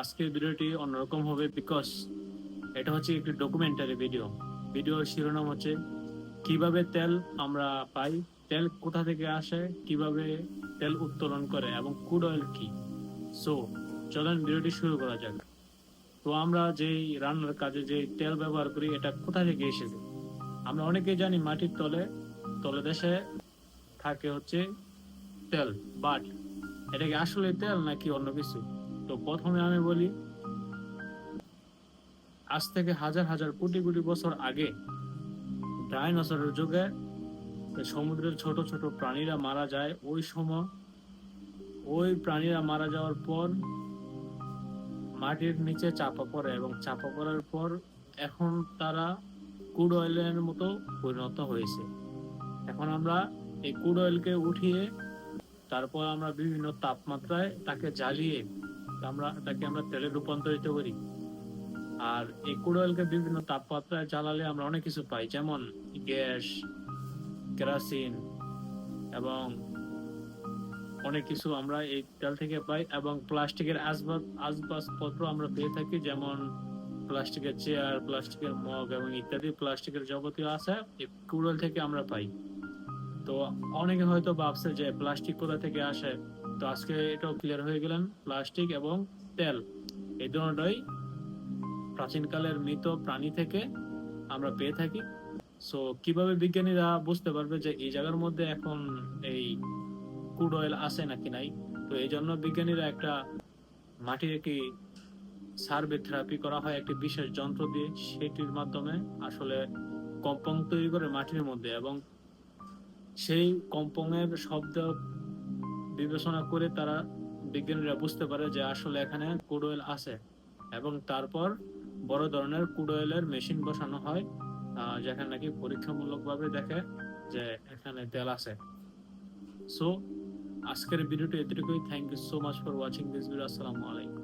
আজকের ভিডিওটি অন্যরকম হবে বিকজ এটা হচ্ছে একটি ডকুমেন্টারি ভিডিও। ভিডিওর শিরোনাম হচ্ছে কিভাবে তেল আমরা পাই, তেল কোথা থেকে আসে, কিভাবে তেল উত্তোলন করে এবং ক্রুড অয়েল কি। সো চলেন ভিডিওটি শুরু করা যাক। তো আমরা যেই রান্নার কাজে যে তেল ব্যবহার করি এটা কোথা থেকে এসেছে? আমরা অনেকেই জানি মাটির তলে তলদেশে থাকে হচ্ছে তেল, বাট এটা কি আসলে তেল নাকি অন্য কিছু? তো প্রথমে আমি বলি, আজ থেকে হাজার হাজার কোটি কোটি বছর আগে ডাইনোসরের যুগে সমুদ্রের ছোট ছোট প্রাণীরা মারা যায়। ওই সময় ওই প্রাণীরা মারা যাওয়ার পর মাটির নিচে চাপা পড়ে এবং চাপা পড়ার পর এখন তারা ক্রুড অয়েলের মতো পরিণত হয়েছে। এখন আমরা এই ক্রুড অয়েলকে উঠিয়ে তারপর আমরা বিভিন্ন তাপমাত্রায় তাকে জ্বালিয়ে আমরা তেলে রূপান্তরিত করি। আর এই ক্রুড অয়েলকে বিভিন্ন তাপমাত্রায় জ্বালালে আমরা অনেক কিছু পাই, যেমন গ্যাস, কেরোসিন এবং অনেক কিছু আমরা এই তেল থেকে পাই। এবং প্লাস্টিকের আসবাবপত্র আমরা পেয়ে থাকি, যেমন প্লাস্টিকের চেয়ার, প্লাস্টিকের মগ এবং ইত্যাদি প্লাস্টিকের যাবতীয় আছে এই ক্রুড অয়েল থেকে আমরা পাই। তো অনেকে হয়তো ভাবছে যে প্লাস্টিক কোথা থেকে আসে। তো আজকে এটাও ক্লিয়ার হয়ে গেলেন, প্লাস্টিক এবং তেল এই দুটোই প্রাচীনকালের মৃত প্রাণী থেকে আমরা পেয়ে থাকি। সো কিভাবে বিজ্ঞানীরা বুঝতে পারবে যে এই জায়গার মধ্যে এখন এই ক্রুড অয়েল আছে নাকি নাই? তো এই জন্য বিজ্ঞানীরা একটা মাটির একটি সার্ভে থেরাপি করা হয় একটি বিশেষ যন্ত্র দিয়ে। সেটির মাধ্যমে আসলে কম্পন তৈরি করে মাটির মধ্যে, এবং সেই কম্পনের শব্দ বিবেচনা করে তারা বিজ্ঞানীরা বুঝতে পারে যে আসলে এখানে ক্রুড অয়েল আছে। এবং তারপর বড় ধরনের ক্রুড অয়েলের মেশিন বসানো হয়, যেখানে নাকি পরীক্ষামূলকভাবে দেখে যে এখানে তেল আছে। সো আজকের ভিডিওটি এতটুকুই। Thank you so much for watching this video. আসসালামু আলাইকুম।